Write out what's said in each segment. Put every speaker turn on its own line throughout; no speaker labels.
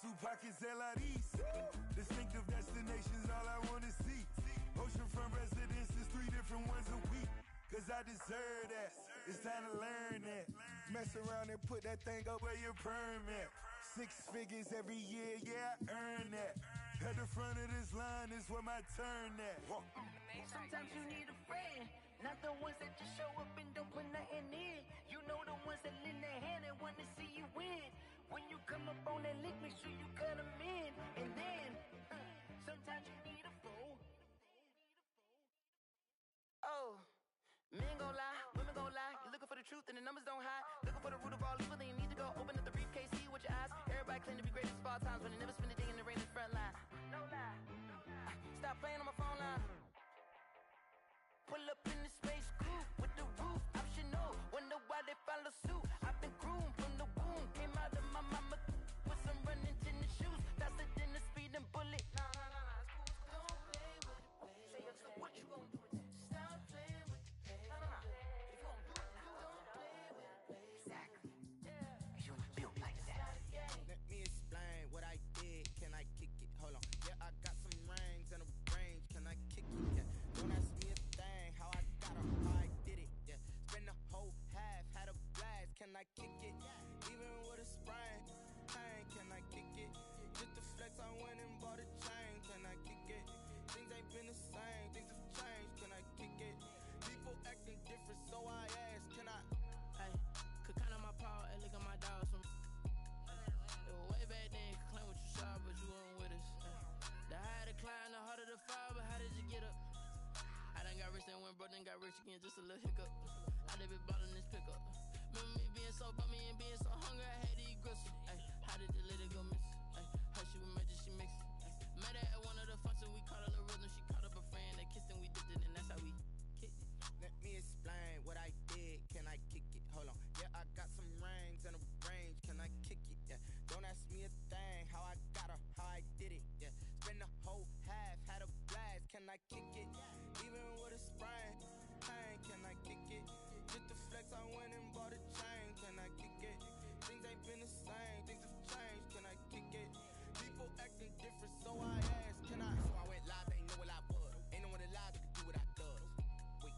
Two pockets LIDs. Distinctive destinations, all I wanna see. Oceanfront residences, 3 different ones a week. Cause I deserve that. It's time to learn that. Mess around and put that thing up where your permit. 6 figures every year, yeah, I earn that. At the front of this line is where my turn at.
Sometimes you need a friend, not the ones that just show up and don't put nothing in. You know the ones that lend their hand and want to see you win. When you come up on that lick, make sure you cut them in. And then, sometimes you need a fool. Oh, men gon' lie, women gon' lie. You're looking for the truth and the numbers don't hide. Looking for the root of all evil, then you need to go open up the briefcase, see with your eyes. Everybody claim to be greatest of all times, but they never spend a day in the rain in the front line. No lie. Stop playing on my phone line. Pull up in the space coupe with the roof optional. Wonder why they follow suit. I've been groomed from the womb. Came out of my mama with some running tennis shoes. Faster than the speeding bullet. Nah, it's cool. Don't play with it, baby. Say, so what you gon' do with it? Stop playing with it, baby. Nah. If you gon' do it, don't play with it, baby. Exactly. Yeah. You built like that.
Let me explain what I did. Can I kick it? Hold on. Yeah, I got some rings and a range. Can I kick it? Yeah. Don't ask me a thing. How I got her, how I did it. Yeah. Spend the whole half, had a blast. Can I kick it? Even with a sprain. Pain, can I kick it? Just the flex, I went and bought a chain. Can I kick it? Things ain't been the same. Things have changed. Can I kick it? People acting different, so I asked. Can I?
Hey, could count on my power and look at my dogs from. It was way back then, could claim what you saw, but you weren't with us. The higher the climb, the harder the fall, but how did you get up? I done got rich, then went broke, then got rich again, just a little hiccup. I done been ballin' this pickup. Remember me being so bummy and being so hungry, I had to eat gristle. Ay, how did the lady go miss? Ay, her she was magic, she mixed. Met her at one of the functions, we caught a little rhythm, she caught up a friend, they kissed and we dipped it, and that's how we kicked it.
Let me explain what I did. Can I kick it? Hold on. Yeah, I got some rings and a range. Can I kick it? Yeah. Don't ask me a thing. How I got her, how I did it. Yeah. Spend the whole half, had a blast. Can I kick it? Even with a sprain. Pain, can I kick it? Just the flex, I went and bought a chain. Can I kick it? Things ain't been the same. Things have changed. Can I kick it? People acting different, so I asked. Can I? So I went live, they ain't know what I was. Ain't no one alive that could do what I does. Wait.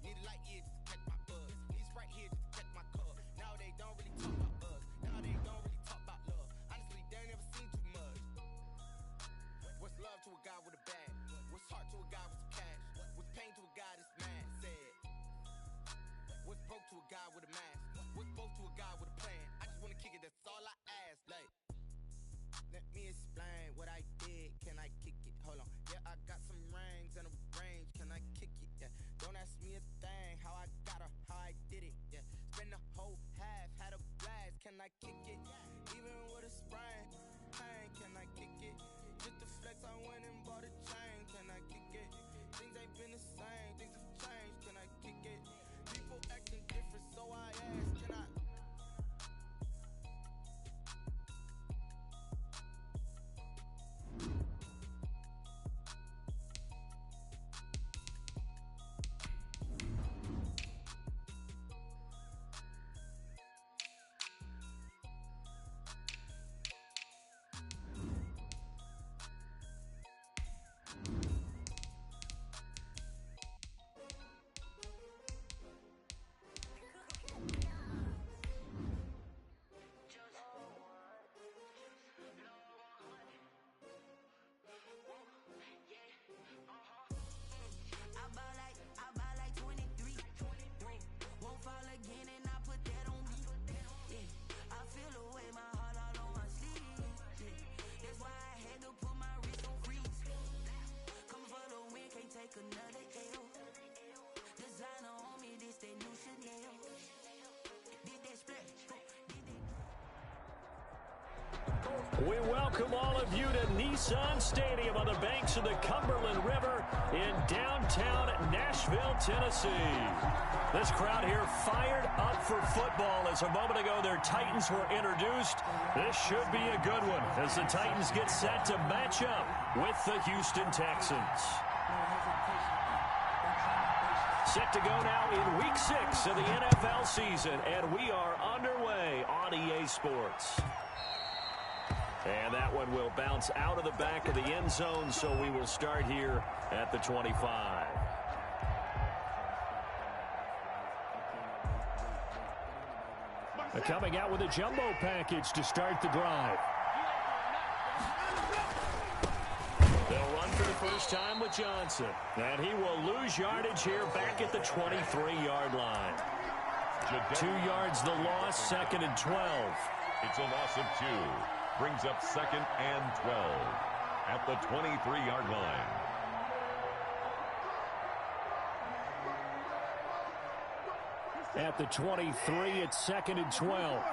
Need a light year just to catch my buzz. Need right here just to catch my cub. Now they don't really talk about us. Now they don't really talk about love. Honestly, they ain't never seen too much. What's love to a guy with a bag? What's heart to a guy with some cash? What's pain to a guy that's mad? Said. What's broke to a guy with a mask? What's both to a guy with a plan? I just wanna kick it, that's all I ask. Like, let me explain what I did. Can I kick it? Hold on. Yeah, I got some rings and a range. Can I kick it? Yeah. Don't ask me a thing. How I got her, how I did it. Yeah. Spend the whole half, had a blast. Can I kick it? Even with a sprain. Pain, can I kick it? Just the flex, I went and bought a chain. Can I kick it? Things ain't been the same. Things have changed. Can I kick it? People acting different, so I asked. Can I?
We welcome all of you to Nissan Stadium on the banks of the Cumberland River in downtown Nashville, Tennessee. This crowd here fired up for football as a moment ago their Titans were introduced. This should be a good one as the Titans get set to match up with the Houston Texans. Set to go now in Week 6 of the NFL season, and we are underway on EA Sports. And that one will bounce out of the back of the end zone, so we will start here at the 25. Coming out with a jumbo package to start the drive. They'll run for the first time with Johnson. And he will lose yardage here back at the 23-yard line. 2 yards the loss, 2nd and 12.
It's a loss of 2. Brings up 2nd and 12 at the 23-yard line.
At the 23, it's 2nd and 12.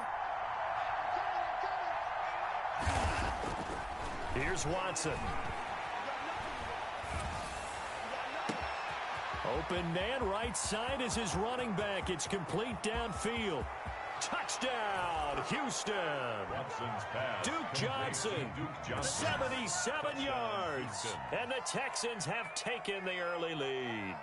Here's Watson. Open man, right side is his running back. It's complete downfield. Touchdown, Houston. Duke Johnson, 77 yards. And the Texans have taken the early lead.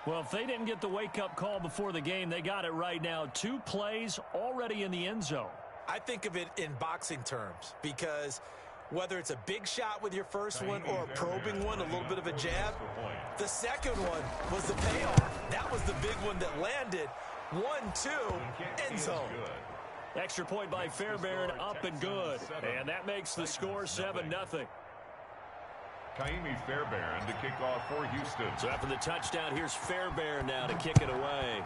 Well, if they didn't get the wake-up call before the game, they got it right now. 2 plays already in the end zone.
I think of it in boxing terms because whether it's a big shot with your first one or a probing one, a little bit of a jab, the second one was the payoff. That was the big one that landed. 1-2, end zone.
Extra point by Fairbairn, up and good. And that makes the score 7-0.
Kaimi Fairbairn to kick off for Houston.
So after the touchdown, here's Fairbairn now to kick it away.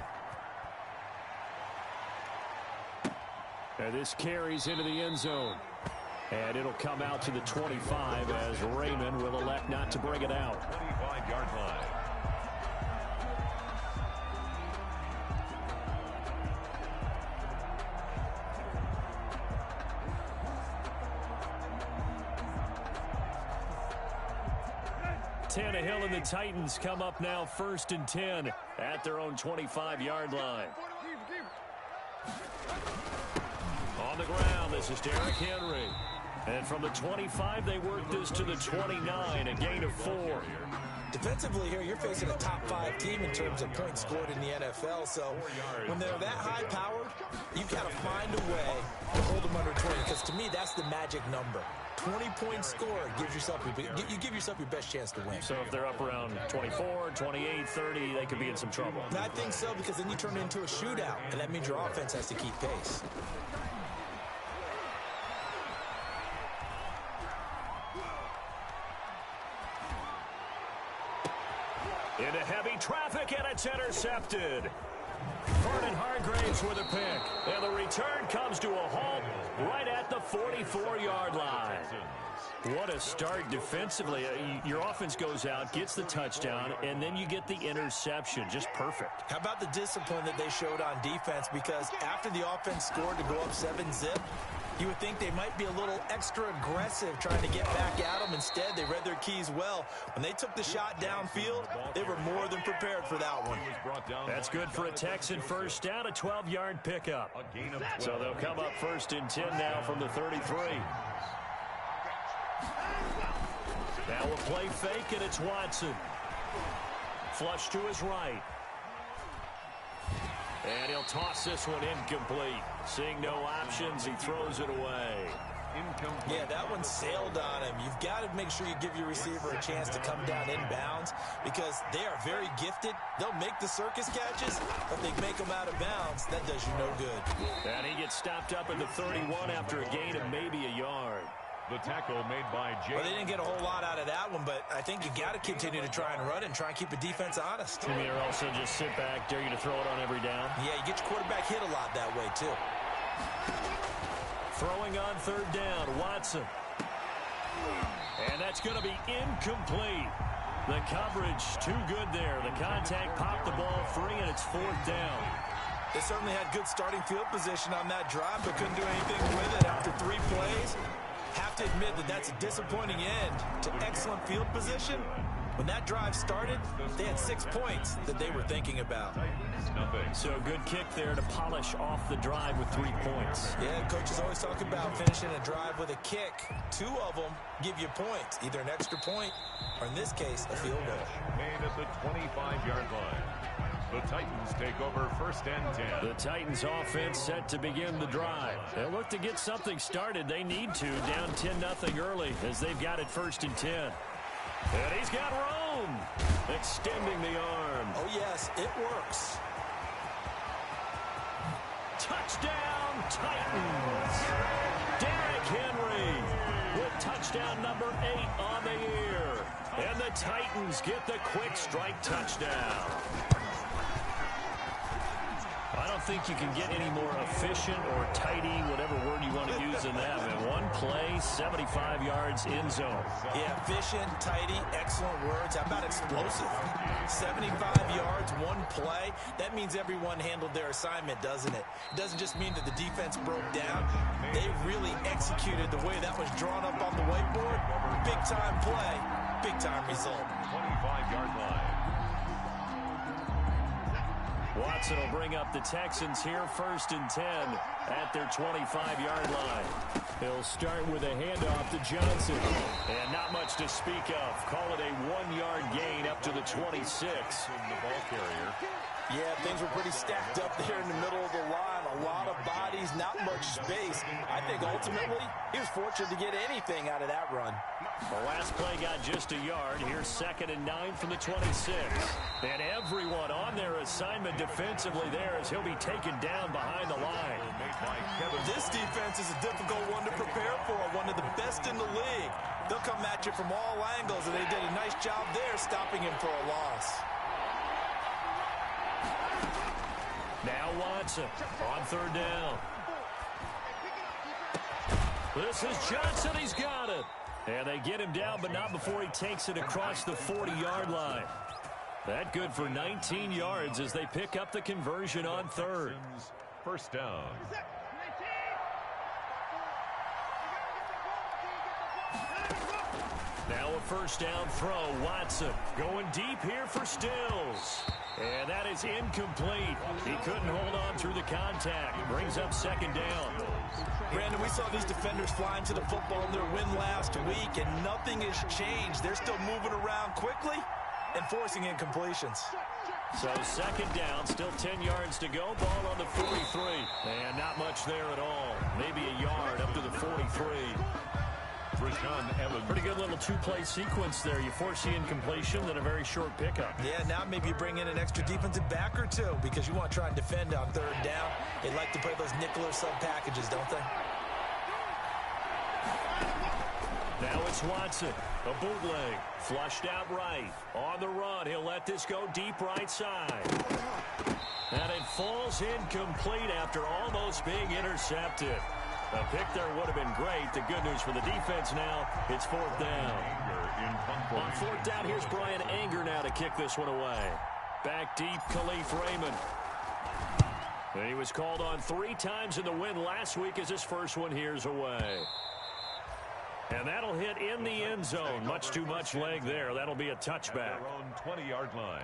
And this carries into the end zone. And it'll come out to the 25 as Raymond will elect not to bring it out.
25-yard line.
Tannehill and the Titans come up now 1st and 10 at their own 25-yard line. On the ground, this is Derrick Henry. And from the 25, they work this to the 29, a gain of 4.
Defensively here, you're facing a top 5 team in terms of points scored in the NFL. So when they're that high-powered, you've got to find a way to hold them under 20. Because to me, that's the magic number. 20-point score gives yourself you give yourself your best chance to win.
So if they're up around 24, 28, 30, they could be in some trouble.
And I think so, because then you turn it into a shootout, and that means your offense has to keep pace.
Into heavy traffic, and it's intercepted. Vernon Hargraves with a pick. And the return comes to a halt right at the 44-yard line. What a start defensively. Your offense goes out, gets the touchdown, and then you get the interception. Just perfect.
How about the discipline that they showed on defense? Because after the offense scored to go up 7-zip, you would think they might be a little extra aggressive trying to get back at them. Instead, they read their keys well. When they took the shot downfield, they were more than prepared for that one.
That's good for a Texan first down, a 12-yard pickup. So they'll come up 1st and 10 now from the 33. Now we'll play fake, and it's Watson. Flush to his right. And he'll toss this one incomplete. Seeing no options, he throws it away.
Yeah, that one sailed on him. You've got to make sure you give your receiver a chance to come down inbounds because they are very gifted. They'll make the circus catches, but they make them out of bounds. That does you no good.
And he gets stopped up at the 31 after a gain of maybe a yard.
The tackle made by Jay.
Well, they didn't get a whole lot out of that one, but I think you got to continue to try and run and try and keep the defense honest.
Or also just sit back, dare you to throw it on every down.
Yeah, you get your quarterback hit a lot that way, too.
Throwing on 3rd down, Watson. And that's going to be incomplete. The coverage too good there. The contact popped the ball free, and it's 4th down.
They certainly had good starting field position on that drive, but couldn't do anything with it after 3 plays. Have to admit that that's a disappointing end to excellent field position. When that drive started, they had 6 points that they were thinking about.
So a good kick there to polish off the drive with 3 points.
Yeah, coaches always talk about finishing a drive with a kick. 2 of them give you points, either an extra point or, in this case, a field goal.
Made at the 25-yard line. The Titans take over 1st and 10.
The Titans offense set to begin the drive. They'll look to get something started. They need to, down 10-0 early as they've got it 1st and 10. And he's got room, extending the arm.
Oh, yes, it works.
Touchdown, Titans. Derrick Henry with touchdown number 8 on the year. And the Titans get the quick strike touchdown. I don't think you can get any more efficient or tidy, whatever word you want to use in that. In one play, 75 yards in zone.
Yeah, efficient, tidy, excellent words. How about explosive? 75 yards, one play. That means everyone handled their assignment, doesn't it? It doesn't just mean that the defense broke down. They really executed the way that was drawn up on the whiteboard. Big-time play, big-time result.
25-yard line.
Watson will bring up the Texans here 1st and 10 at their 25-yard line. He'll start with a handoff to Johnson. And not much to speak of. Call it a 1-yard gain up to the 26.
The ball carrier.
Yeah, things were pretty stacked up there in the middle of the line. A lot of bodies, not much space. I think ultimately he was fortunate to get anything out of that run.
The last play got just a yard. Here's 2nd and 9 from the 26. And everyone on their assignment defensively there as he'll be taken down behind the line.
This defense is a difficult one to prepare for, one of the best in the league. They'll come at you from all angles, and they did a nice job there stopping him for a loss.
Now Watson on 3rd down. This is Johnson. He's got it. And they get him down, but not before he takes it across the 40-yard line. That good for 19 yards as they pick up the conversion on 3rd.
1st down.
Now a 1st down throw. Watson going deep here for Stills. And that is incomplete. He couldn't hold on through the contact. Brings up 2nd down.
Brandon, we saw these defenders flying to the football in their win last week, and nothing has changed. They're still moving around quickly and forcing incompletions.
So 2nd down, still 10 yards to go. Ball on the 43. And not much there at all. Maybe a yard up to the 43. Pretty good little 2-play sequence there. You force the incompletion, then a very short pickup.
Yeah, now maybe you bring in an extra defensive back or two because you want to try and defend on 3rd down. They like to play those nickel or sub packages, don't they?
Now it's Watson. A bootleg. Flushed out right. On the run. He'll let this go deep right side. And it falls incomplete after almost being intercepted. A pick there would have been great. The good news for the defense now, it's 4th down. On 4th down, here's Brian Anger now to kick this one away. Back deep, Khalif Raymond. And he was called on 3 times in the win last week as his first one here's away. And that'll hit in the end zone. Much too much leg there. That'll be a touchback.
Their own 20-yard line.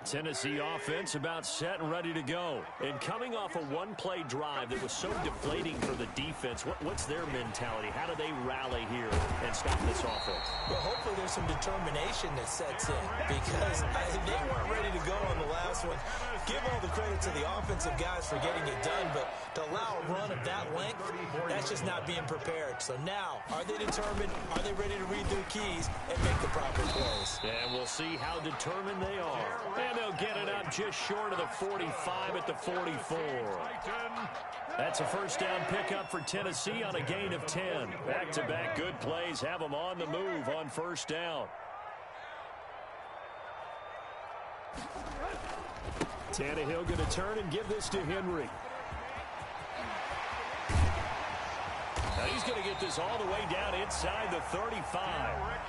Tennessee offense about set and ready to go. And coming off a 1-play drive that was so deflating for the defense, what's their mentality? How do they rally here and stop this offense?
Well, hopefully there's some determination that sets in because they weren't ready to go on the last one. Give all the credit to the offensive guys for getting it done, but to allow a run of that length, that's just not being prepared. So now, are they determined? Are they ready to read their keys and make the proper plays?
And we'll see how determined they are. And they'll get it up just short of the 45 at the 44. That's a 1st down pickup for Tennessee on a gain of 10. Back-to-back good plays have them on the move on 1st down. Tannehill going to turn and give this to Henry. Now he's going to get this all the way down inside the 35.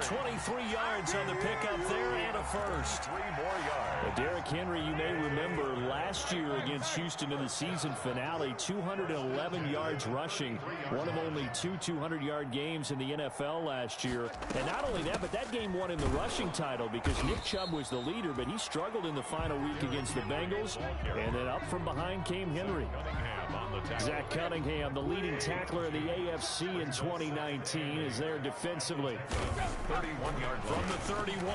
23 yards on the pickup there and a first.
3 more yards.
Well, Derrick Henry, you may remember last year against Houston in the season finale, 211 yards rushing. One of only 2 200-yard games in the NFL last year. And not only that, but that game won him the rushing title because Nick Chubb was the leader, but he struggled in the final week against the Bengals. And then up from behind came Henry. Zach Cunningham, the leading tackler in the AFC in 2019, is there defensively.
31 yards
from the 31.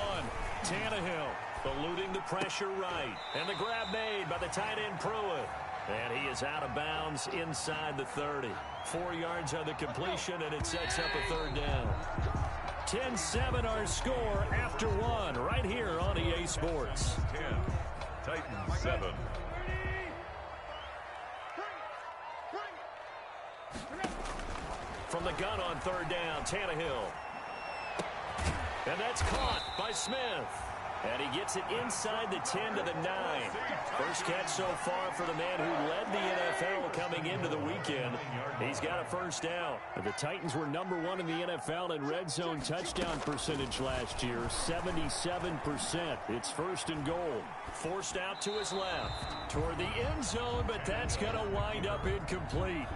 Tannehill eluding the pressure right. And the grab made by the tight end Pruitt. And he is out of bounds inside the 30. 4 yards on the completion, and it sets up a third down. 10-7 our score after one right here on EA Sports.
10, Titans 7.
From the gun on third down, Tannehill. And that's caught by Smith. And he gets it inside the 10 to the 9. First catch so far for the man who led the NFL coming into the weekend. He's got a first down. The Titans were #1 in the NFL in red zone touchdown percentage last year, 77%. It's first and goal. Forced out to his left toward the end zone, but that's going to wind up incomplete.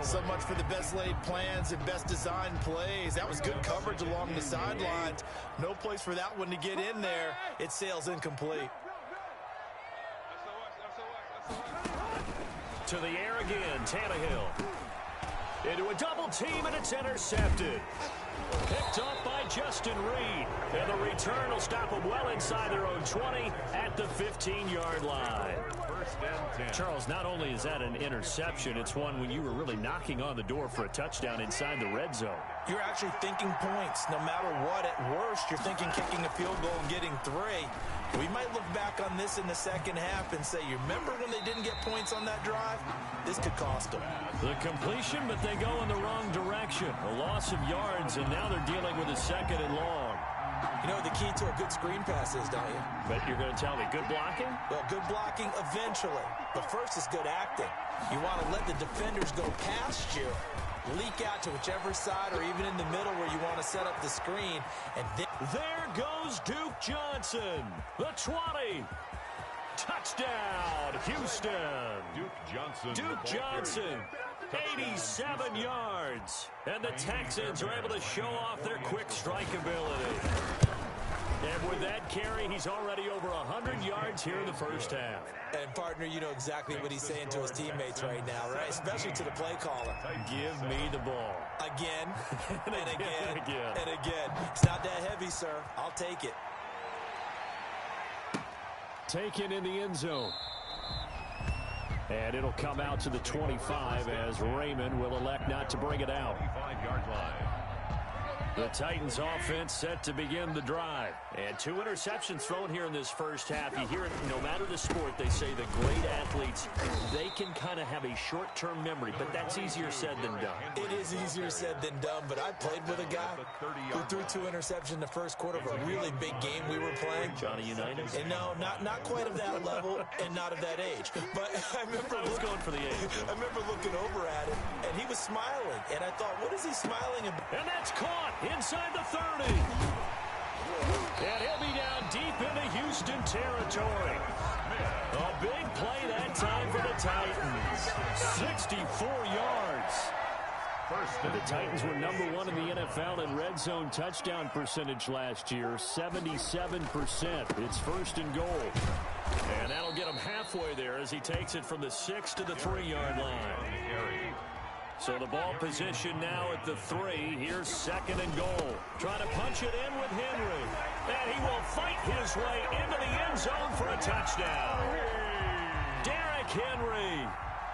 So much for the best laid plans and best designed plays. That was good coverage along the sidelines. No place for that one to get in there. It sails incomplete.
To the air again, Tannehill. Into a double team, and it's intercepted. Picked off by Justin Reed. And the return will stop them well inside their own 20 at the 15-yard line.
First and 10.
Charles, not only is that an interception, it's one when you were really knocking on the door for a touchdown inside the red zone.
You're actually thinking points. No matter what, at worst, you're thinking kicking a field goal and getting 3. We might look back on this in the second half and say, you remember when they didn't get points on that drive? This could cost them.
The completion, but they go in the wrong direction. A loss of yards, and now they're dealing with a second and long.
You know what the key to a good screen pass is, don't you?
But you're going to tell me, good blocking?
Well, good blocking eventually. But first is good acting. You want to let the defenders go past you, leak out to whichever side or even in the middle where you want to set up the screen. And then
there goes Duke Johnson, the 20. Touchdown, Houston. Duke Johnson, 87 yards. And the Texans are able to show off their quick strike ability. And with that carry, he's already over 100 yards here in the first half.
And, partner, you know exactly what he's saying to his teammates right now, right? Especially to the play caller.
Give me the ball.
Again, and again,
and again.
and again. It's not that heavy, sir. I'll take it.
Taken in the end zone. And it'll come out to the 25 as Raymond will elect not to bring it out.
25-yard line.
The Titans offense set to begin the drive. And 2 interceptions thrown here in this first half. You hear it no matter the sport, they say the great athletes, they can kind of have a short-term memory, but that's easier said than done.
It is easier said than done, but I played with a guy who threw 2 interceptions in the first quarter of a really big game we were playing.
Johnny Unitas?
And no, not quite of that level and not of that age. But I was
going for the age.
I remember looking over at him, and he was smiling. And I thought, what is he smiling about?
And that's caught inside the 30. And he'll be down deep into Houston territory. A big play that time for the Titans. 64 yards. The Titans were #1 in the NFL in red zone touchdown percentage last year, 77%. It's first and goal. And that'll get him halfway there as he takes it from the 6 to the 3-yard line. So the ball position now at the 3. Here's second and goal. Trying to punch it in with Henry. And he will fight his way into the end zone for a touchdown. Derrick Henry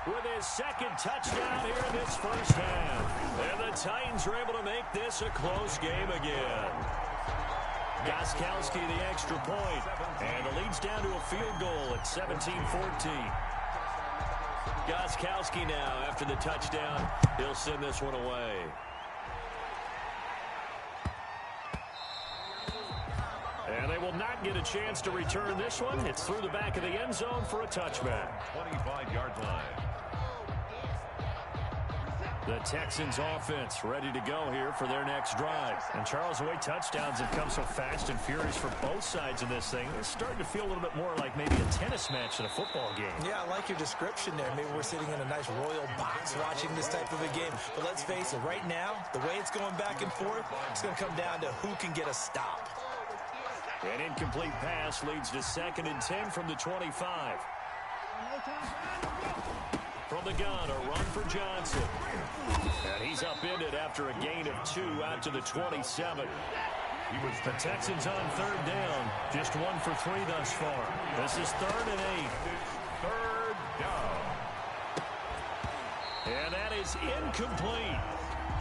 with his second touchdown here in this first half. And the Titans are able to make this a close game again. Gostkowski the extra point. And the lead's down to a field goal at 17-14. Gostkowski now, after the touchdown, he'll send this one away. And they will not get a chance to return this one. It's through the back of the end zone for a touchback.
25-yard line.
The Texans offense ready to go here for their next drive. And Charles, the way touchdowns have come so fast and furious for both sides in this thing, it's starting to feel a little bit more like maybe a tennis match than a football game.
Yeah, I like your description there. Maybe we're sitting in a nice royal box watching this type of a game. But let's face it, right now, the way it's going back and forth, it's going to come down to who can get a stop.
An incomplete pass leads to 2nd and 10 from the 25. From the gun, a run for Johnson. And he's upended after a gain of 2 out to the 27. The Texans on third down. Just 1 for 3 thus far. This is 3rd and 8.
Third down.
And that is incomplete.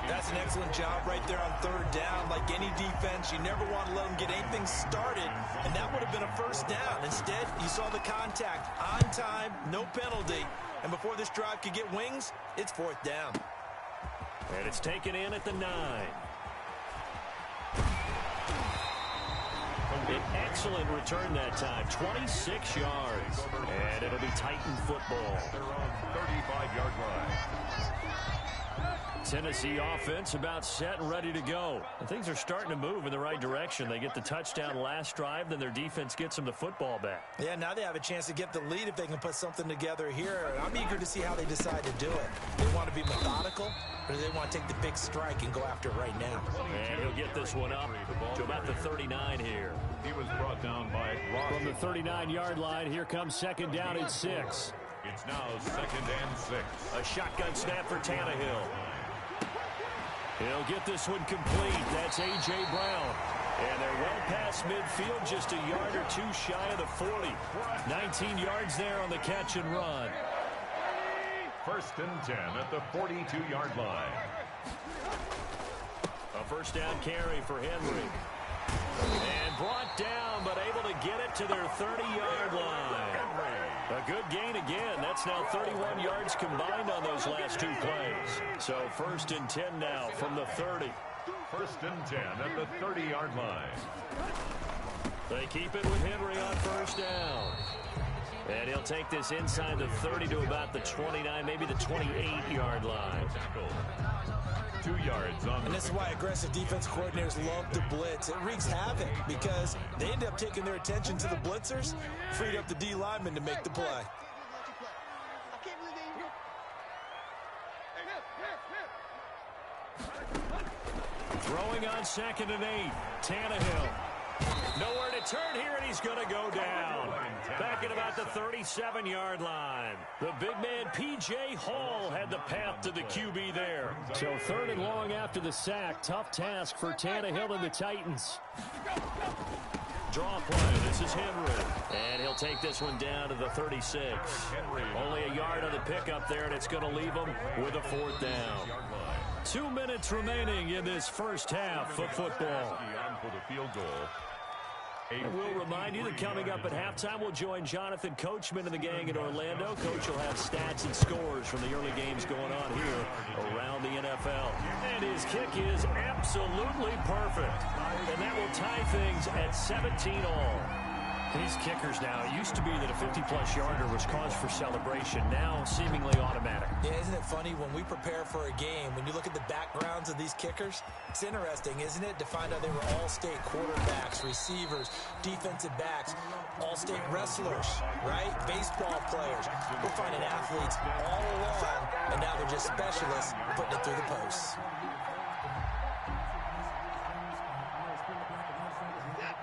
That's an excellent job right there on 3rd down. Like any defense, you never want to let them get anything started, and that would have been a first down. Instead, you saw the contact on time, no penalty, and before this drive could get wings, it's 4th down.
And it's taken in at the 9. An excellent return that time, 26 yards. And it'll be Titan football.
They're on 35-yard line.
Tennessee offense about set and ready to go. And things are starting to move in the right direction. They get the touchdown last drive, then their defense gets them the football back.
Yeah, now they have a chance to get the lead if they can put something together here. I'm eager to see how they decide to do it. They want to be methodical, or do they want to take the big strike and go after it right now?
And he'll get this one up to about the 39 here.
He was brought down by Ross.
From the 39-yard line, here comes 2nd down and 6.
It's now 2nd and 6.
A shotgun snap for Tannehill. He'll get this one complete. That's A.J. Brown. And they're well past midfield, just a yard or two shy of the 40. 19 yards there on the catch and run.
1st and 10 at the 42-yard line.
A first down carry for Henry. And brought down, but able to get it to their 30-yard line. A good gain again. That's now 31 yards combined on those last 2 plays. So 1st and 10 now from the 30.
1st and 10 at the 30-yard line.
They keep it with Henry on 1st down. And he'll take this inside the 30 to about the 29, maybe the 28-yard line.
2 yards on.
And this is why aggressive defense coordinators love to blitz. It wreaks havoc because they end up taking their attention to the blitzers, freed up the D lineman to make the play.
Throwing on 2nd and 8. Tannehill. Nowhere to turn here, and he's going to go down. Back at about the 37-yard line. The big man, P.J. Hall, had the path to the QB there. So 3rd and long after the sack. Tough task for Tannehill and the Titans. Draw play. This is Henry. And he'll take this one down to the 36. Only a yard on the pickup there, and it's going to leave him with a 4th down. 2 minutes remaining in this first half of football.
For the field goal.
And we'll remind you that coming up at halftime, we'll join Jonathan Coachman and the gang in Orlando. Coach will have stats and scores from the early games going on here around the NFL. And his kick is absolutely perfect. And that will tie things at 17-all. These kickers now, it used to be that a 50-plus yarder was cause for celebration. Now, seemingly automatic.
Yeah, isn't it funny when we prepare for a game, when you look at the backgrounds of these kickers, it's interesting, isn't it, to find out they were all-state quarterbacks, receivers, defensive backs, all-state wrestlers, right? Baseball players. We're finding athletes all along, and now they're just specialists putting it through the posts.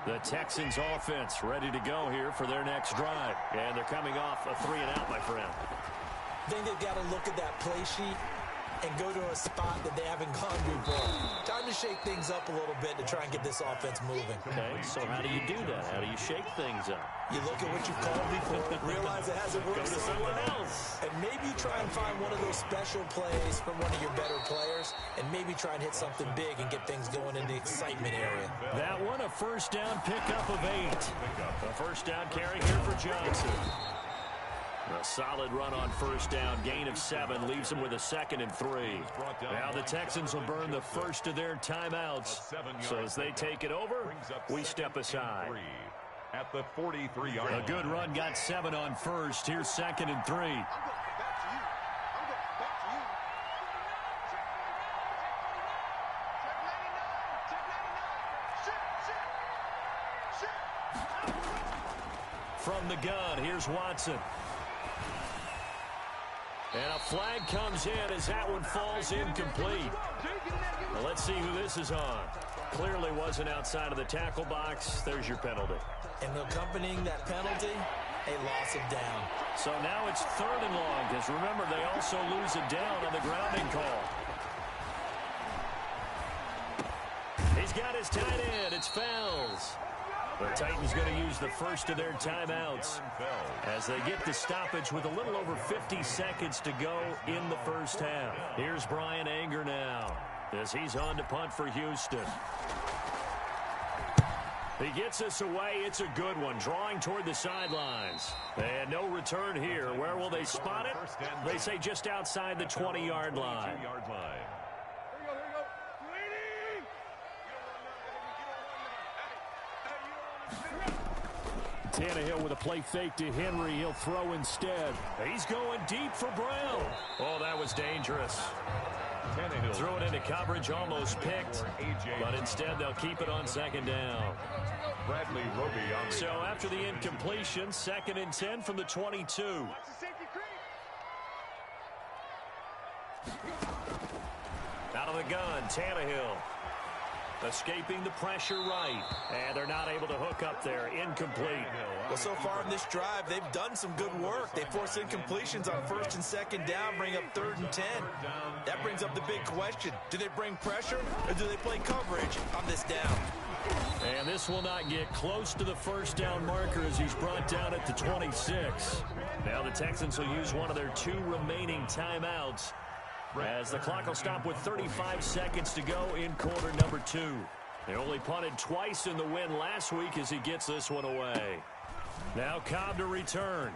The Texans offense ready to go here for their next drive. And they're coming off a 3-and-out, my friend.
I think they've got to look at that play sheet and go to a spot that they haven't gone before. Time to shake things up a little bit to try and get this offense moving.
Okay, so how do you do that? How do you shake things up?
You look at what you've called before, realize it hasn't worked
Go to someone else.
And maybe try and find one of those special plays from one of your better players, and maybe try and hit something big and get things going in the excitement area.
That one, a first down pickup of 8. A first down carry here for Johnson. A solid run on first down, gain of 7, leaves them with a 2nd and 3. Now the Texans will burn the first of their timeouts. So as they take it over, we step aside.
At the 43-yard line.
A good run, got 7 on first. Here's 2nd and 3. From the gun, here's Watson. And a flag comes in as that one falls incomplete. Now let's see who this is on. Clearly wasn't outside of the tackle box. There's your penalty.
And accompanying that penalty, a loss of down.
So now it's 3rd and long, because remember, they also lose a down on the grounding call. He's got his tight end. It's Fells. The Titans going to use the first of their timeouts as they get the stoppage with a little over 50 seconds to go in the first half. Here's Brian Anger now as he's on to punt for Houston. He gets us away. It's a good one, drawing toward the sidelines. And no return here. Where will they spot it? They say just outside the 20-yard line.
Tannehill with a play fake to Henry. He'll throw instead.
He's going deep for Brown. Oh, that was dangerous. Threw it into coverage, almost picked, but instead they'll keep it on second down. So after the incompletion, 2nd and 10 from the 22. Out of the gun, Tannehill. Escaping the pressure right. And they're not able to hook up there. Incomplete.
Well, so far in this drive, they've done some good work. They force incompletions on 1st and 2nd down, bring up 3rd and 10. That brings up the big question. Do they bring pressure or do they play coverage on this down?
And this will not get close to the first down marker as he's brought down at the 26. Now the Texans will use one of their 2 remaining timeouts as the clock will stop with 35 seconds to go in quarter number 2. They only punted twice in the win last week as he gets this one away. Now Cobb to return.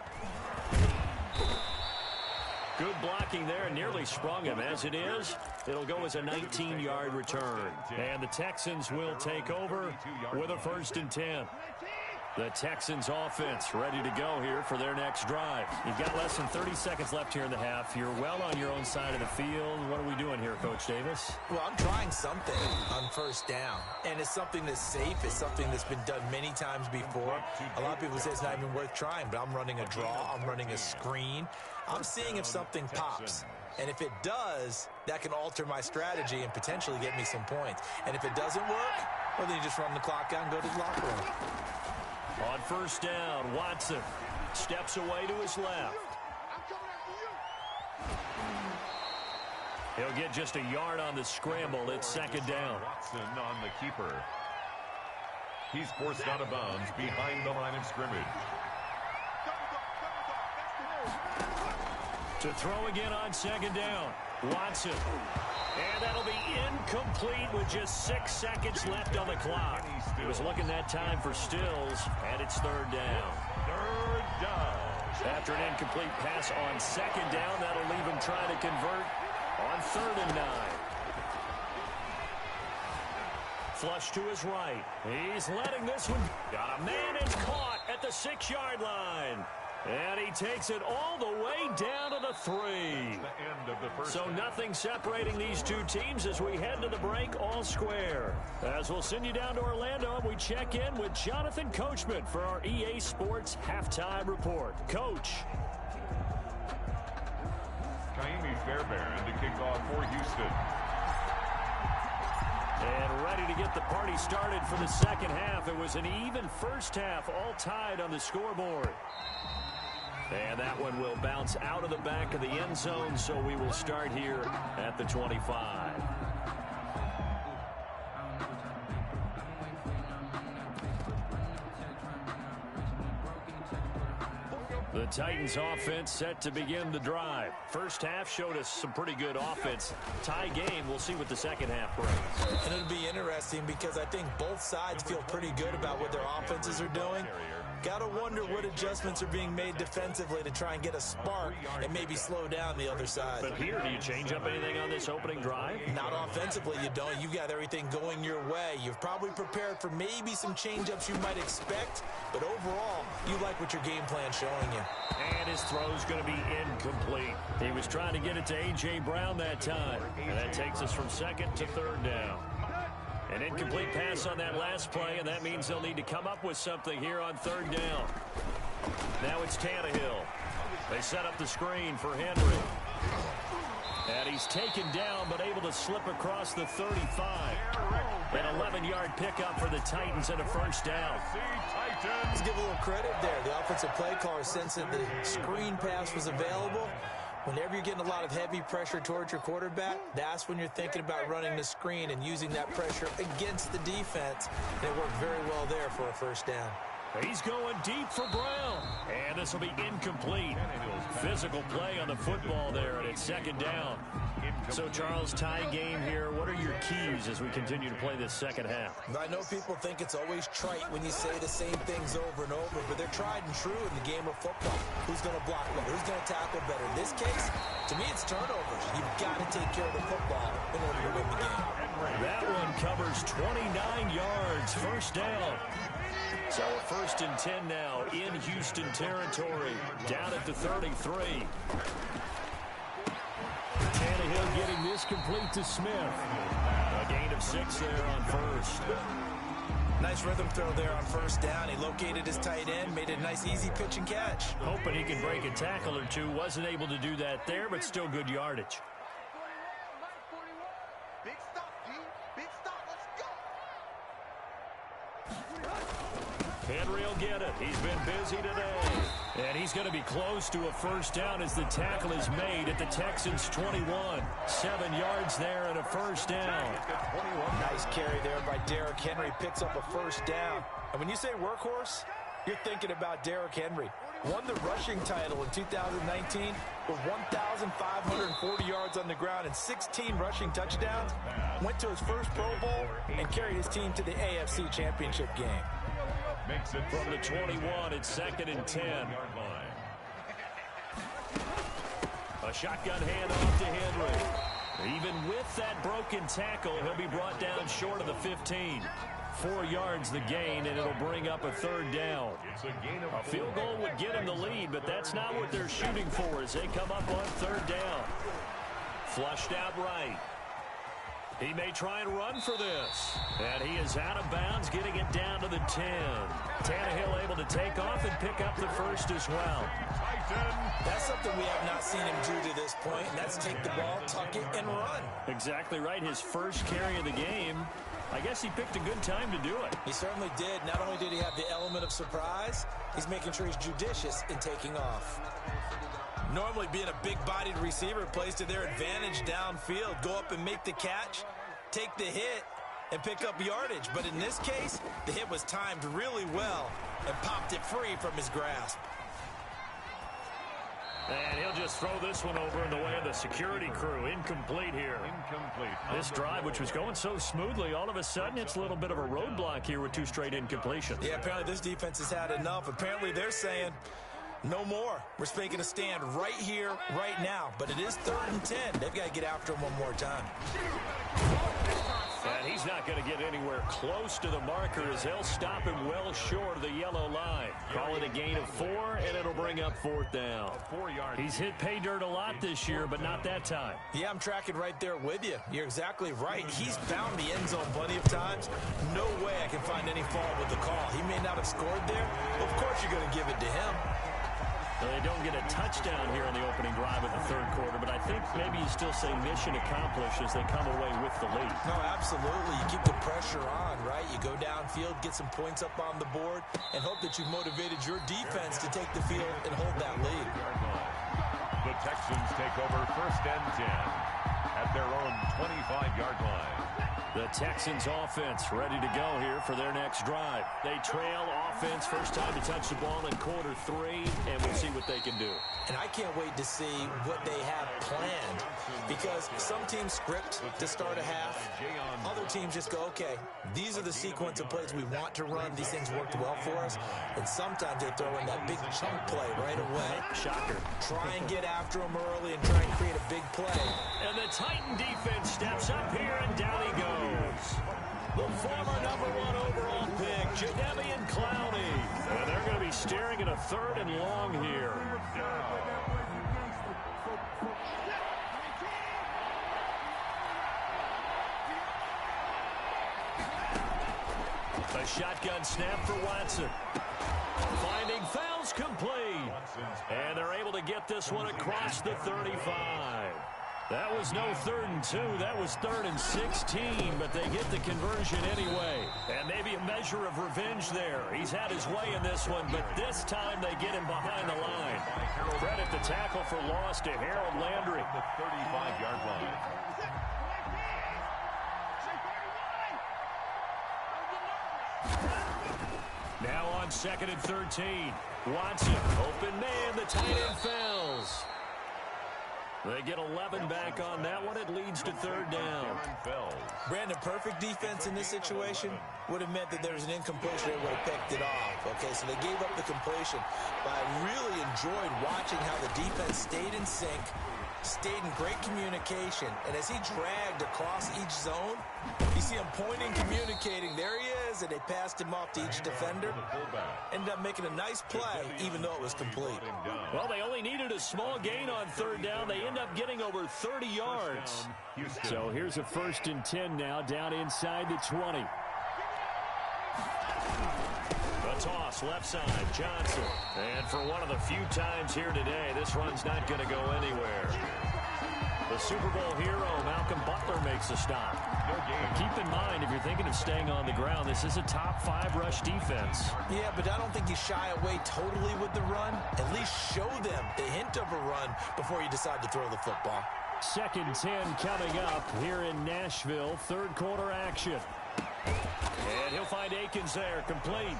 Good blocking there and nearly sprung him. As it is, it'll go as a 19-yard return. And the Texans will take over with a 1st and 10. The Texans offense ready to go here for their next drive. You've got less than 30 seconds left here in the half. You're well on your own side of the field. What are we doing here, Coach Davis?
Well, I'm trying something on 1st down. And it's something that's safe. It's something that's been done many times before. A lot of people say it's not even worth trying, but I'm running a draw. I'm running a screen. I'm seeing if something pops. And if it does, that can alter my strategy and potentially get me some points. And if it doesn't work, well, then you just run the clock out and go to the locker room.
On 1st down, Watson steps away to his left. He'll get just a yard on the scramble. It's 2nd down.
Watson on the keeper. He's forced out of bounds behind the line of scrimmage.
To throw again on 2nd down. Watson. And that'll be incomplete with just 6 seconds left on the clock. He was looking that time for Stills, and it's 3rd down.
3rd down.
After an incomplete pass on 2nd down, that'll leave him trying to convert on 3rd and 9. Flush to his right. He's letting this one. Got a man and caught at the 6-yard line. And he takes it all the way down to the 3. So nothing separating these 2 teams as we head to the break, all square. As we'll send you down to Orlando, and we check in with Jonathan Coachman for our EA Sports Halftime Report. Coach.
Kaimi Fairbairn to kick off for Houston.
And ready to get the party started for the 2nd half. It was an even first half, all tied on the scoreboard. And that one will bounce out of the back of the end zone, so we will start here at the 25. The Titans offense set to begin the drive. First half showed us some pretty good offense. Tie game, we'll see what the 2nd half brings.
And it'll be interesting because I think both sides feel pretty good about what their offenses are doing. Got to wonder what adjustments are being made defensively to try and get a spark and maybe slow down the other side.
But here, do you change up anything on this opening drive?
Not offensively, you don't. You got everything going your way. You've probably prepared for maybe some change-ups you might expect, but overall, you like what your game plan's showing you.
And his throw's going to be incomplete. He was trying to get it to A.J. Brown that time, and that takes us from 2nd to 3rd down. An incomplete pass on that last play, and that means they'll need to come up with something here on 3rd down. Now it's Tannehill. They set up the screen for Henry. And he's taken down, but able to slip across the 35. An 11-yard pickup for the Titans and a 1st down.
Let's give a little credit there. The offensive play caller sensed that the screen pass was available. Whenever you're getting a lot of heavy pressure towards your quarterback, that's when you're thinking about running the screen and using that pressure against the defense. And it worked very well there for a first down.
He's going deep for Brown. And this will be incomplete. Physical play on the football there, and it's second down. So, Charles, tie game here. What are your keys as we continue to play this second half?
I know people think it's always trite when you say the same things over and over, but they're tried and true in the game of football. Who's going to block better? Who's going to tackle better? In this case, to me, it's turnovers. You've got to take care of the football in order to win the game.
That one covers 29 yards, first down. So a 1st and 10 now in Houston territory, down at the 33. Tannehill getting this complete to Smith. A gain of 6 there on first.
Nice rhythm throw there on first down. He located his tight end, made it a nice easy pitch and catch.
Hoping he can break a tackle or two. Wasn't able to do that there, but still good yardage.
Big stop, G. Big stop. Let's go.
Henry will get it. He's been busy today. And he's going to be close to a first down as the tackle is made at the Texans' 21. 7 yards there and a first down.
Nice carry there by Derrick Henry. Picks up a first down. And when you say workhorse, you're thinking about Derrick Henry. Won the rushing title in 2019 with 1,540 yards on the ground and 16 rushing touchdowns. Went to his first Pro Bowl and carried his team to the AFC Championship game.
Makes it from the 21. It's 2nd and 10. A shotgun handoff to Henry. Even with that broken tackle, he'll be brought down short of the 15. 4 yards the gain, and it'll bring up a third down. A field goal would get him the lead, but that's not what they're shooting for as they come up on third down. Flushed out right. He may try and run for this. And he is out of bounds, getting it down to the 10. Tannehill able to take off and pick up the first as well.
That's something we have not seen him do to this point, and that's take the ball, tuck it, and run.
Exactly right. His first carry of the game. I guess he picked a good time to do it.
He certainly did. Not only did he have the element of surprise, he's making sure he's judicious in taking off. Normally being a big-bodied receiver plays to their advantage downfield. Go up and make the catch, take the hit, and pick up yardage. But in this case, the hit was timed really well and popped it free from his grasp.
And he'll just throw this one over in the way of the security crew. Incomplete here. Incomplete. This drive, which was going so smoothly, all of a sudden it's a little bit of a roadblock here with 2 straight incompletions.
Yeah, apparently this defense has had enough. Apparently they're saying, no more. We're making a stand right here, right now. But it is 3rd and 10. They've got to get after him one more time.
And he's not going to get anywhere close to the marker as they'll stop him well short of the yellow line. Call it a gain of 4, and it'll bring up 4th down. 4 yards. He's hit pay dirt a lot this year, but not that time.
Yeah, I'm tracking right there with you. You're exactly right. He's found the end zone plenty of times. No way I can find any fault with the call. He may not have scored there. Of course you're going to give it to him.
Well, they don't get a touchdown here in the opening drive of the 3rd quarter, but I think maybe you still say mission accomplished as they come away with the lead.
No, absolutely. You keep the pressure on, right? You go downfield, get some points up on the board, and hope that you've motivated your defense to take the field and hold that lead.
The Texans take over 1st and 10 at their own 25-yard line.
The Texans offense ready to go here for their next drive. They trail offense, first time to touch the ball in quarter 3, and we'll see what they can do.
And I can't wait to see what they have planned, because some teams script to start a half. Other teams just go, okay, these are the sequence of plays we want to run. These things worked well for us. And sometimes they throw in that big chunk play right away.
Shocker.
Try and get after them early and try and create a big play.
And the Titan defense steps up here, and down he goes. The former #1 overall pick, Jadeveon Clowney. And they're going to be staring at a 3rd and long here. A shotgun snap for Watson. Finding fouls complete. And they're able to get this one across the 35. That was no 3rd and 2. That was 3rd and 16, but they get the conversion anyway. And maybe a measure of revenge there. He's had his way in this one, but this time they get him behind the line. Credit the tackle for loss to Harold Landry.
The 35-yard line.
Now on 2nd and 13. Watson, open man, the tight end fails. They get 11 back on that one. It leads to 3rd down.
Brandon, perfect defense in this situation would have meant that there was an incompletion. They would have picked it off. Okay, so they gave up the completion. But I really enjoyed watching how the defense stayed in sync, stayed in great communication. And as he dragged across each zone, you see him pointing, communicating. There he is, and they passed him off to each defender. Ended up making a nice play, even though it was complete.
Well, they only needed a small gain on 3rd down. They end up getting over 30 yards. So here's a 1st and 10 now, down inside the 20. The toss, left side, Johnson. And for one of the few times here today, this run's not going to go anywhere. The Super Bowl hero, Malcolm Butler, makes a stop. Keep in mind, if you're thinking of staying on the ground, this is a top 5 rush defense.
Yeah, but I don't think you shy away totally with the run. At least show them the hint of a run before you decide to throw the football.
2nd 10 coming up here in Nashville. 3rd quarter action. And he'll find Akins there, complete.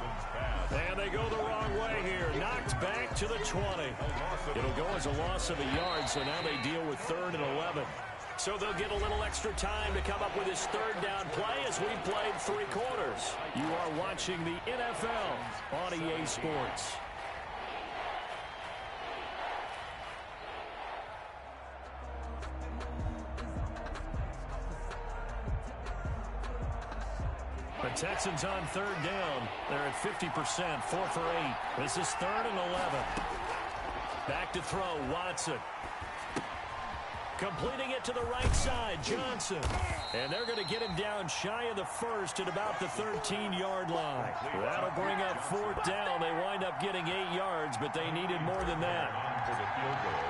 And they go the wrong way here. Knocked back to the 20. It'll go as a loss of a yard, so now they deal with 3rd and 11. So they'll get a little extra time to come up with his 3rd down play as we played 3 quarters. You are watching the NFL on EA Sports. The Texans on 3rd down. They're at 50%, 4 for 8. This is 3rd and 11. Back to throw, Watson. Completing it to the right side, Johnson. And they're going to get him down shy of the 1st at about the 13-yard line. That'll bring up 4th down. They wind up getting 8 yards, but they needed more than that.
For the field goal,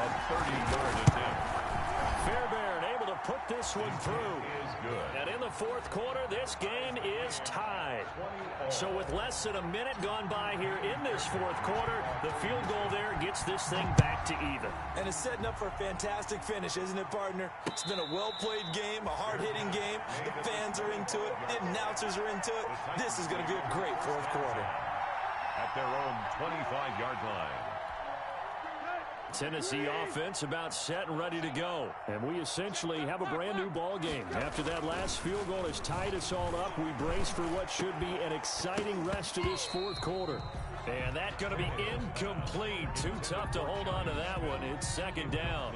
a 30-yard attempt.
Fairbairn able to put this one through. And in the 4th quarter, this game is tied. So with less than a minute gone by here in this 4th quarter, the field goal there gets this thing back to even.
And it's setting up for a fantastic finish, isn't it, partner? It's been a well-played game, a hard-hitting game. The fans are into it. The announcers are into it. This is going to be a great 4th quarter.
At their own 25-yard line.
Tennessee offense about set and ready to go. And we essentially have a brand new ball game. After that last field goal has tied us all up, we brace for what should be an exciting rest of this 4th quarter. And that's going to be incomplete. Too tough to hold on to that one. It's 2nd down.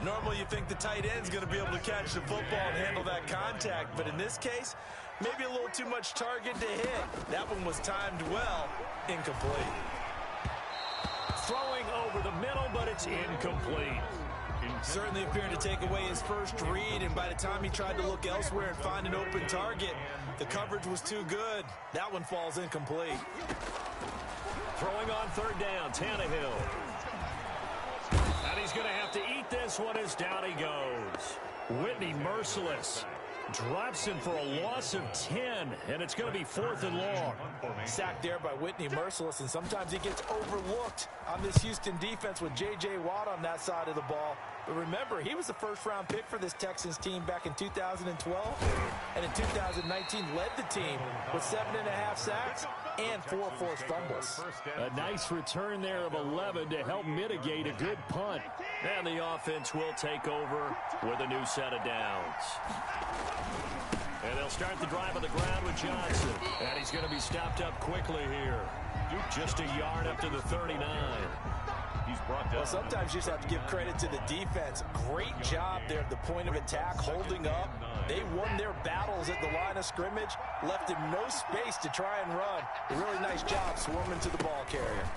Normally you think the tight end's going to be able to catch the football and handle that contact. But in this case, maybe a little too much target to hit. That one was timed well. Incomplete.
Throwing over the middle, but it's incomplete.
Certainly appeared to take away his first read, and by the time he tried to look elsewhere and find an open target, the coverage was too good. That one falls incomplete.
Throwing on 3rd down, Tannehill. And he's going to have to eat this one as down he goes. Whitney merciless. Drops him for a loss of 10, and it's going to be 4th and long.
Sacked there by Whitney Merciless, and sometimes he gets overlooked on this Houston defense with J.J. Watt on that side of the ball. But remember, he was the 1st-round pick for this Texans team back in 2012, and in 2019 led the team with 7.5 sacks and 4 forced fumbles.
A nice return there of 11 to help mitigate a good punt. And the offense will take over with a new set of downs. And they'll start the drive on the ground with Johnson. And he's going to be stopped up quickly here. Just a yard up to the 39.
He's brought down.
Well, sometimes you just have to give credit to the defense. Great job there at the point of attack, holding up. They won their battles at the line of scrimmage, left him no space to try and run. A really nice job swarming to the ball carrier.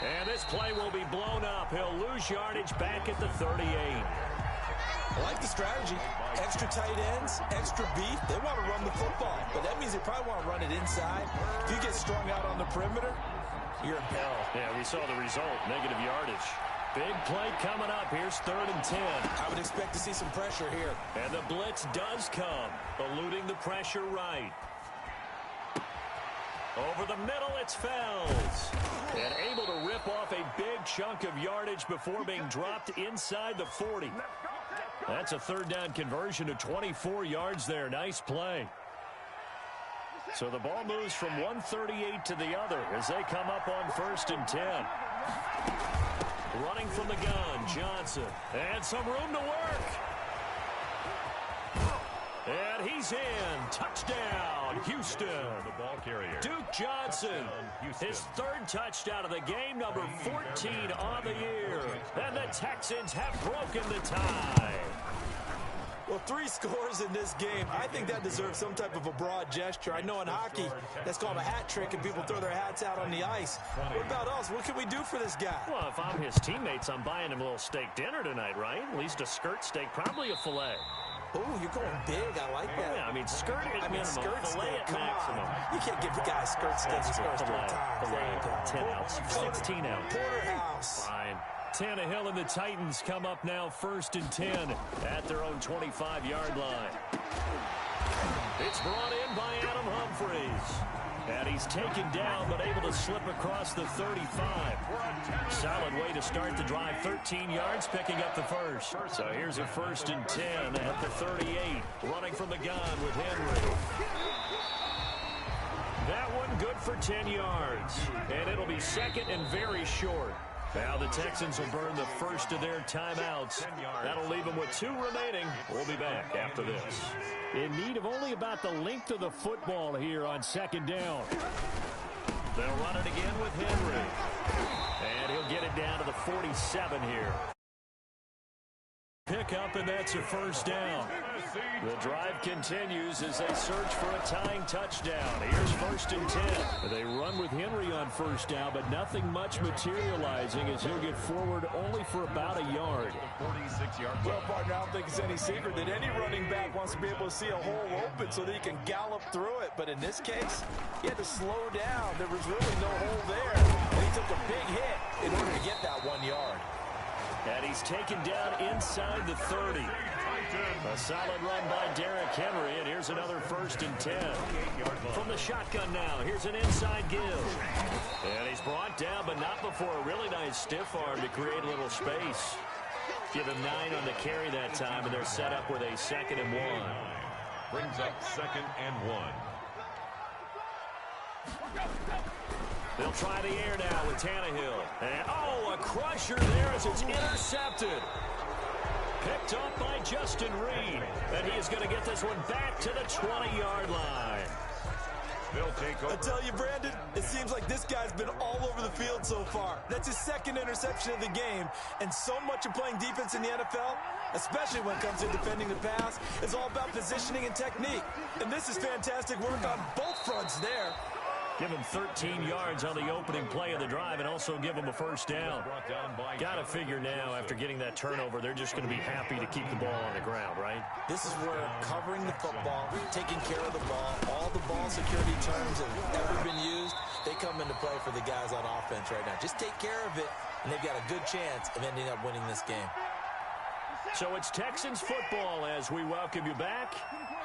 And this play will be blown up. He'll lose yardage back at the 38.
I like the strategy. Extra tight ends, extra beef. They want to run the football, but that means they probably want to run it inside. If you get strung out on the perimeter, you're in peril.
Yeah, we saw the result, negative yardage. Big play coming up. Here's 3rd and 10.
I would expect to see some pressure here.
And the blitz does come, eluding the pressure right. Over the middle, it's Fells. And able to rip off a big chunk of yardage before being dropped inside the 40. That's a 3rd down conversion to 24 yards there. Nice play. So the ball moves from 138 to the other as they come up on 1st and 10. Running from the gun, Johnson. And some room to work. And he's in. Touchdown, Houston.
The ball carrier,
Duke Johnson. His 3rd touchdown of the game, number 14 on the year. And the Texans have broken the tie.
Well, 3 scores in this game. I think that deserves some type of a broad gesture. I know in hockey, that's called a hat trick, and people throw their hats out on the ice. What about us? What can we do for this guy?
Well, if I'm his teammates, I'm buying him a little steak dinner tonight, right? At least a skirt steak, probably a filet.
Oh, you're going big. I like that.
Yeah, I mean, skirt at minimum,
skirt
filet
steak.
at
Come
maximum.
on. You can't give the guy a skirt steak his first 3 times.
Filet, 10 ounce, 16 ounce.
Porterhouse.
Fine. Tannehill and the Titans come up now 1st and 10 at their own 25-yard line. It's brought in by Adam Humphries. And he's taken down but able to slip across the 35. Solid way to start the drive. 13 yards, picking up the first. So here's a 1st and 10 at the 38. Running from the gun with Henry. That one good for 10 yards. And it'll be 2nd and very short. Now the Texans will burn the first of their timeouts. That'll leave them with 2 remaining. We'll be back after this.
In need of only about the length of the football here on 2nd down.
They'll run it again with Henry. And he'll get it down to the 47 here. Pick up, and that's a 1st down. The drive continues as they search for a tying touchdown. Here's 1st and 10.
They run with Henry on 1st down, but nothing much materializing as he'll get forward only for about a yard.
46-yard.
Well, partner, I don't think it's any secret that any running back wants to be able to see a hole open so that he can gallop through it. But in this case, he had to slow down. There was really no hole there. And he took a big hit in order to get that 1 yard.
And he's taken down inside the 30. A solid run by Derrick Henry, and here's another 1st and 10. From the shotgun now, here's an inside give. And he's brought down, but not before a really nice stiff arm to create a little space. Give him 9 on the carry that time, and they're set up with a 2nd and 1.
Brings up 2nd and 1.
They'll try the air now with Tannehill. And, a crusher there as it's intercepted. Picked off by Justin Reed. And he is going to get this one back to the 20-yard line.
They'll take over.
I tell you, Brandon, it seems like this guy's been all over the field so far. That's his 2nd interception of the game. And so much of playing defense in the NFL, especially when it comes to defending the pass, is all about positioning and technique. And this is fantastic work on both fronts there.
Give him 13 yards on the opening play of the drive and also give him a 1st down. Got to figure now, after getting that turnover, they're just going to be happy to keep the ball on the ground, right?
This is where covering the football, taking care of the ball, all the ball security terms that have ever been used, they come into play for the guys on offense right now. Just take care of it, and they've got a good chance of ending up winning this game.
So it's Texans football as we welcome you back.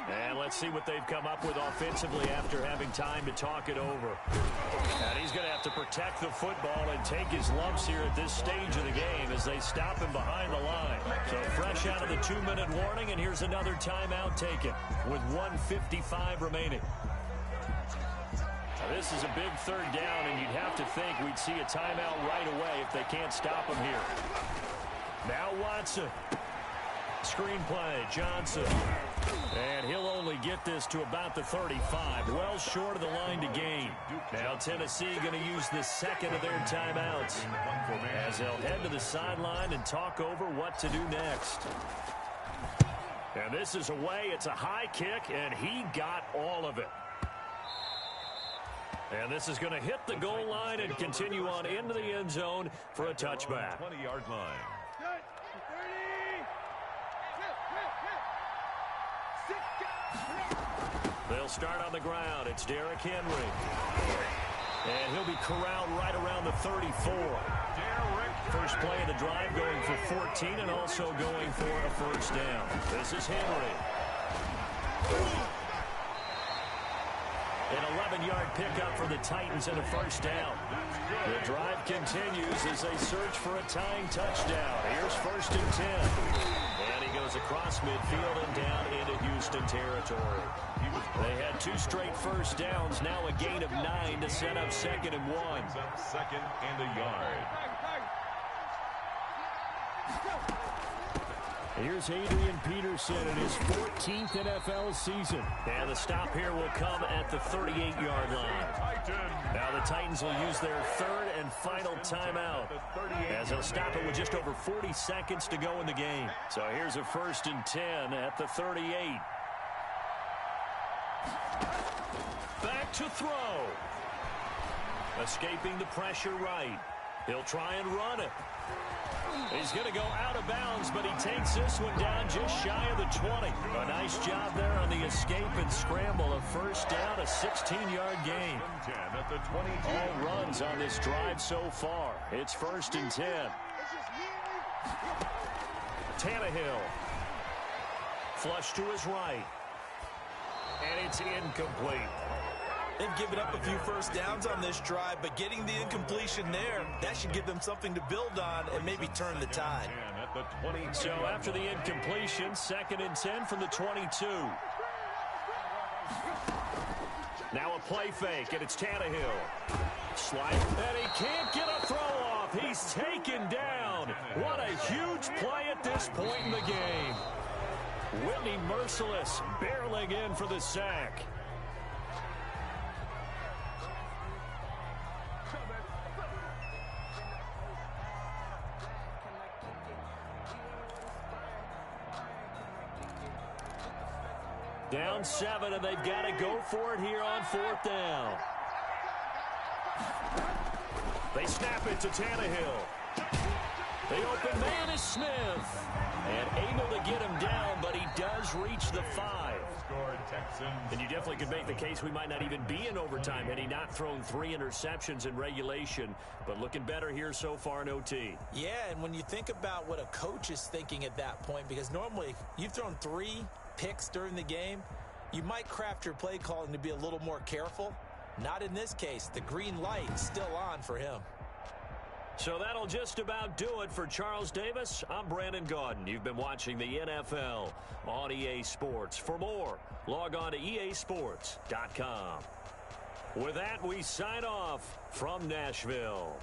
And let's see what they've come up with offensively after having time to talk it over. And he's going to have to protect the football and take his lumps here at this stage of the game as they stop him behind the line. So fresh out of the 2-minute warning, and here's another timeout taken with 1:55 remaining. Now this is a big 3rd down, and you'd have to think we'd see a timeout right away if they can't stop him here. Now Watson. Screen play, Johnson. And he'll only get this to about the 35, well short of the line to gain. Now Tennessee going to use the 2nd of their timeouts as they'll head to the sideline and talk over what to do next. And this is away. It's a high kick, and he got all of it. And this is going to hit the goal line and continue on into the end zone for a touchback.
20-yard line.
They'll start on the ground. It's Derrick Henry. And he'll be corralled right around the 34.
Derrick
First play of the drive going for 14 and also going for a first down. This is Henry. An 11-yard pickup for the Titans and a first down. The drive continues as they search for a tying touchdown. Here's first and 10. And he goes across midfield and down into Houston territory. They had 2 straight first downs, now a gain of 9 to set up 2nd and 1.
Second and a yard.
Here's Adrian Peterson in his 14th NFL season.
And the stop here will come at the 38-yard line. Now the Titans will use their 3rd and final timeout as they'll stop it with just over 40 seconds to go in the game. So here's a first and 10 at the 38. Back to throw. Escaping the pressure right. He'll try and run it. He's going to go out of bounds, but he takes this one down just shy of the 20. A nice job there on the escape and scramble. A first down, a 16-yard gain. All runs on this drive so far. It's first and 10. Tannehill. Flush to his right. And it's incomplete.
They've given up a few first downs on this drive, but getting the incompletion there, that should give them something to build on and maybe turn the tide.
So after the incompletion, 2nd and 10 from the 22. Now a play fake, and it's Tannehill. Slide, and he can't get a throw off. He's taken down. What a huge play at this point in the game. Whitney Merciless barreling in for the sack. Down 7, and they've got to go for it here on 4th down. They snap it to Tannehill. The open man is Smith. And able to get him down, but he does reach the 5. And you definitely could make the case we might not even be in overtime had he not thrown 3 interceptions in regulation. But looking better here so far in OT.
Yeah, and when you think about what a coach is thinking at that point, because normally you've thrown 3 picks during the game, you might craft your play calling to be a little more careful. Not in this case. The green light still on for him.
So that'll just about do it for Charles Davis. I'm Brandon Gaudin. You've been watching the NFL on EA Sports. For more, log on to easports.com. With that, we sign off from Nashville.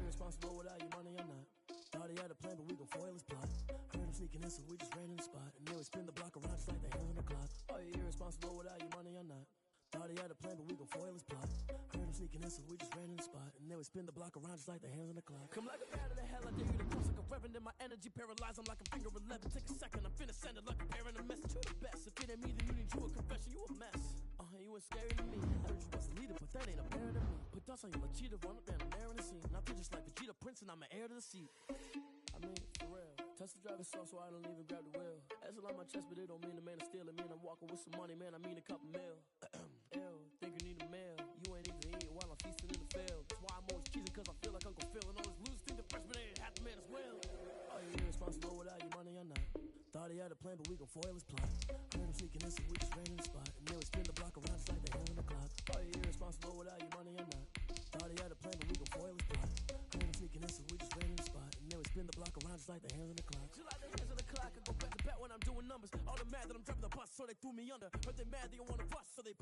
Irresponsible without your money or not. Thought he had a plan, but we gon' foil his plot. Heard him sneaking in, so we just ran in the spot. And then we spin the block around just like the hands on the clock. Are you irresponsible without your money or not? Thought he had a plan, but we gon' foil his plot. Heard him sneaking in, so we just ran in the spot. And then we spin the block around just like the hands on the clock. Come like a bat of the hell, I dare you to cross like a reverend. In my energy paralyzed, I'm like a finger 11. Take a second, I'm finna send it like a parent. A message to the best. If it ain't me, then you need you a confession. You a mess. You ain't scary to me. I heard you was a leader, but that ain't apparent to me. Put dust on you like cheetah, run up and I'm there in the scene. Now I just like Vegeta Prince and I'm an heir to the seat. I mean, for real. Tesla driving slow, so I don't even grab the wheel. Ezra on my chest, but it don't mean the man is stealing. Man, I'm walking with some money, man. I mean a couple mil. Ew, think you need a meal. You ain't even eating while I'm feasting in the field. That's why I'm always cheesing, cause I feel like Uncle Phil. And all this losers think the freshman ain't half the man as well. Are you irresponsible without your money or not? Thought he he had a plan, but we gon' foil his plot. Heard him sneaking in, so we just ran in the spot. And they would spin the block around just like the hand on the clock. Are you irresponsible without your money or not? Thought he had a plan, but we gon' foil his plot. Heard him sneaking in, so we just ran in the spot. And they would spin the block around just like the hands on the clock. Just like the hands on the clock, I go back to back when I'm doing numbers. All the mad that I'm driving the bus, so they threw me under. Heard they mad, they don't wanna bust, so they